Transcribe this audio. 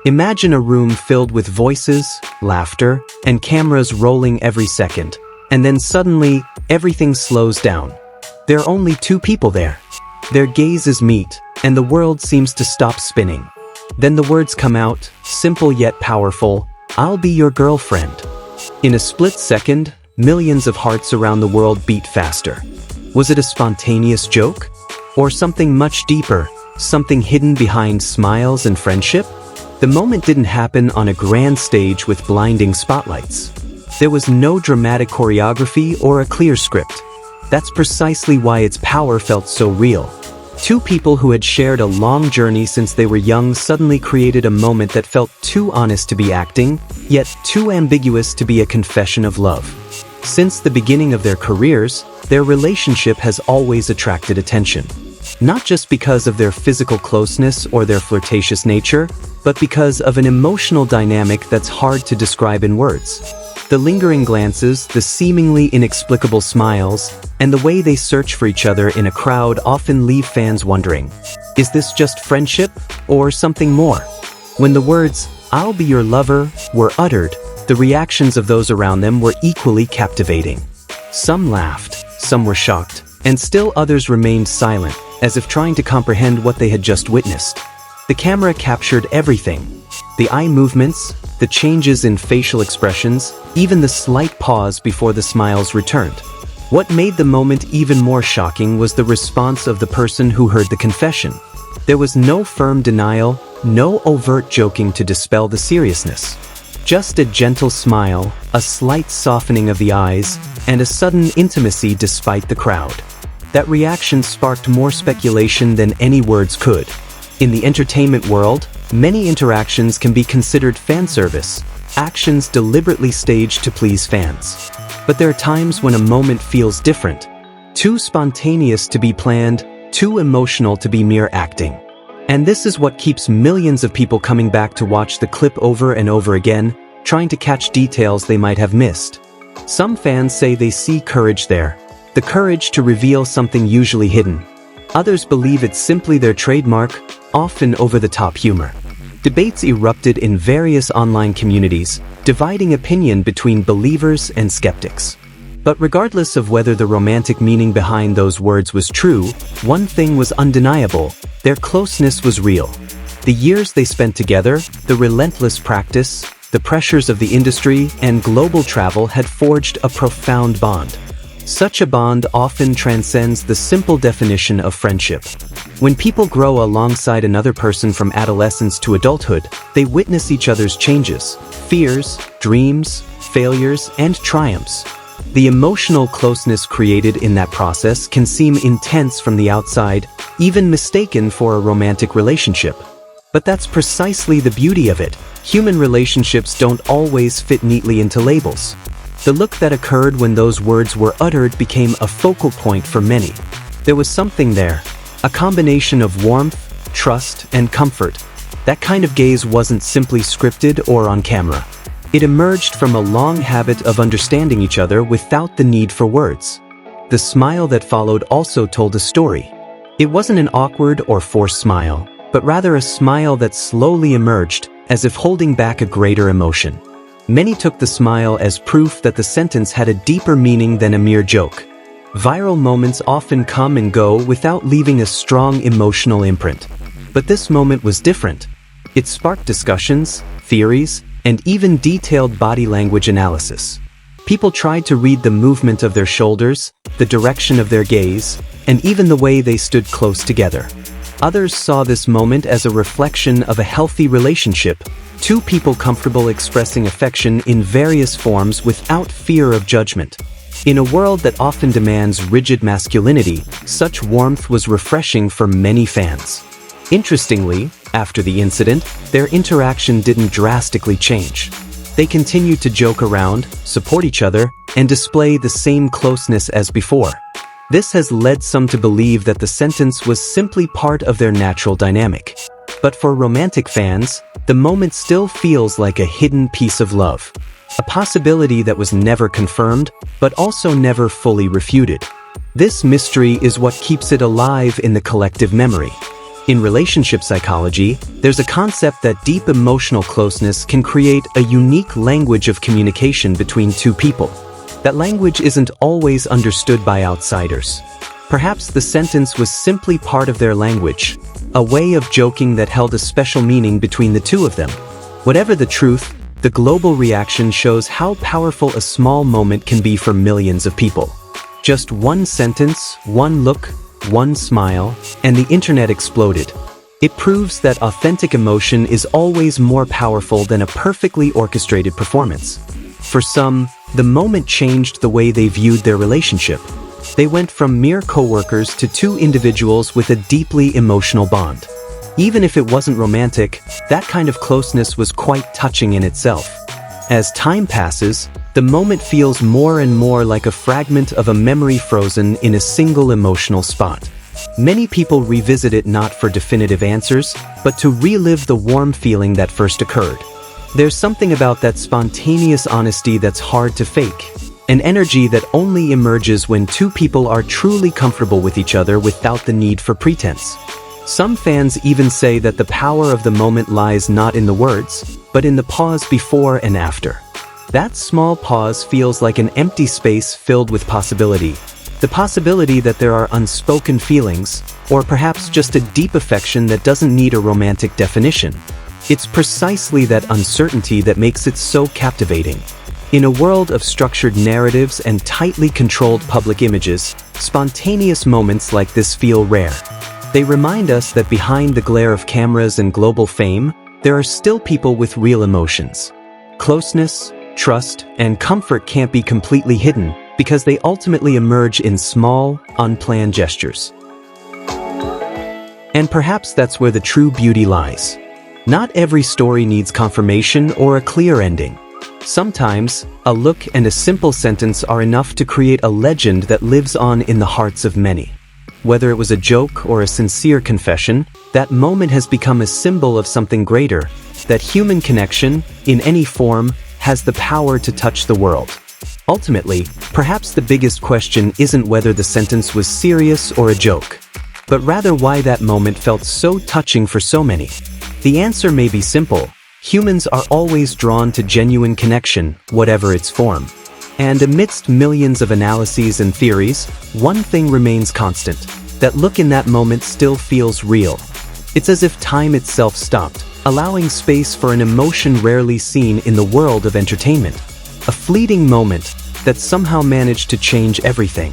Imagine a room filled with voices, laughter, and cameras rolling every second, and then suddenly, everything slows down. There are only two people there. Their gazes meet, and the world seems to stop spinning. Then the words come out, simple yet powerful, "I'll be your girlfriend." In a split second, millions of hearts around the world beat faster. Was it a spontaneous joke? Or something much deeper, something hidden behind smiles and friendship? The moment didn't happen on a grand stage with blinding spotlights. There was no dramatic choreography or a clear script. That's precisely why its power felt so real. Two people who had shared a long journey since they were young suddenly created a moment that felt too honest to be acting, yet too ambiguous to be a confession of love. Since the beginning of their careers, their relationship has always attracted attention. Not just because of their physical closeness or their flirtatious nature, but because of an emotional dynamic that's hard to describe in words. The lingering glances, the seemingly inexplicable smiles, and the way they search for each other in a crowd often leave fans wondering, is this just friendship or something more? When the words, "I'll be your lover," were uttered, the reactions of those around them were equally captivating. Some laughed, some were shocked, and still others remained silent, as if trying to comprehend what they had just witnessed. The camera captured everything. The eye movements, the changes in facial expressions, even the slight pause before the smiles returned. What made the moment even more shocking was the response of the person who heard the confession. There was no firm denial, no overt joking to dispel the seriousness. Just a gentle smile, a slight softening of the eyes, and a sudden intimacy despite the crowd. That reaction sparked more speculation than any words could. In the entertainment world, many interactions can be considered fan service, actions deliberately staged to please fans. But there are times when a moment feels different, too spontaneous to be planned, too emotional to be mere acting. And this is what keeps millions of people coming back to watch the clip over and over again, trying to catch details they might have missed. Some fans say they see courage there, the courage to reveal something usually hidden. Others believe it's simply their trademark, often over-the-top humor. Debates erupted in various online communities, dividing opinion between believers and skeptics. But regardless of whether the romantic meaning behind those words was true, one thing was undeniable: their closeness was real. The years they spent together, the relentless practice, the pressures of the industry, and global travel had forged a profound bond. Such a bond often transcends the simple definition of friendship. When people grow alongside another person from adolescence to adulthood, they witness each other's changes, fears, dreams, failures, and triumphs. The emotional closeness created in that process can seem intense from the outside, even mistaken for a romantic relationship. But that's precisely the beauty of it. Human relationships don't always fit neatly into labels. The look that occurred when those words were uttered became a focal point for many. There was something there, a combination of warmth, trust, and comfort. That kind of gaze wasn't simply scripted or on camera. It emerged from a long habit of understanding each other without the need for words. The smile that followed also told a story. It wasn't an awkward or forced smile, but rather a smile that slowly emerged, as if holding back a greater emotion. Many took the smile as proof that the sentence had a deeper meaning than a mere joke. Viral moments often come and go without leaving a strong emotional imprint. But this moment was different. It sparked discussions, theories, and even detailed body language analysis. People tried to read the movement of their shoulders, the direction of their gaze, and even the way they stood close together. Others saw this moment as a reflection of a healthy relationship, two people comfortable expressing affection in various forms without fear of judgment. In a world that often demands rigid masculinity, such warmth was refreshing for many fans. Interestingly, after the incident, their interaction didn't drastically change. They continued to joke around, support each other, and display the same closeness as before. This has led some to believe that the sentence was simply part of their natural dynamic. But for romantic fans, the moment still feels like a hidden piece of love. A possibility that was never confirmed, but also never fully refuted. This mystery is what keeps it alive in the collective memory. In relationship psychology, there's a concept that deep emotional closeness can create a unique language of communication between two people. That language isn't always understood by outsiders. Perhaps the sentence was simply part of their language, a way of joking that held a special meaning between the two of them. Whatever the truth, the global reaction shows how powerful a small moment can be for millions of people. Just one sentence, one look, one smile, and the internet exploded. It proves that authentic emotion is always more powerful than a perfectly orchestrated performance. For some, the moment changed the way they viewed their relationship. They went from mere coworkers to two individuals with a deeply emotional bond. Even if it wasn't romantic, that kind of closeness was quite touching in itself. As time passes, the moment feels more and more like a fragment of a memory frozen in a single emotional spot. Many people revisit it not for definitive answers, but to relive the warm feeling that first occurred. There's something about that spontaneous honesty that's hard to fake, an energy that only emerges when two people are truly comfortable with each other without the need for pretense. Some fans even say that the power of the moment lies not in the words, but in the pause before and after. That small pause feels like an empty space filled with possibility. The possibility that there are unspoken feelings, or perhaps just a deep affection that doesn't need a romantic definition. It's precisely that uncertainty that makes it so captivating. In a world of structured narratives and tightly controlled public images, spontaneous moments like this feel rare. They remind us that behind the glare of cameras and global fame, there are still people with real emotions. Closeness, trust, and comfort can't be completely hidden because they ultimately emerge in small, unplanned gestures. And perhaps that's where the true beauty lies. Not every story needs confirmation or a clear ending. Sometimes, a look and a simple sentence are enough to create a legend that lives on in the hearts of many. Whether it was a joke or a sincere confession, that moment has become a symbol of something greater, that human connection, in any form, has the power to touch the world. Ultimately, perhaps the biggest question isn't whether the sentence was serious or a joke, but rather why that moment felt so touching for so many. The answer may be simple. Humans are always drawn to genuine connection, whatever its form. And amidst millions of analyses and theories, one thing remains constant. That look in that moment still feels real. It's as if time itself stopped, allowing space for an emotion rarely seen in the world of entertainment. A fleeting moment that somehow managed to change everything.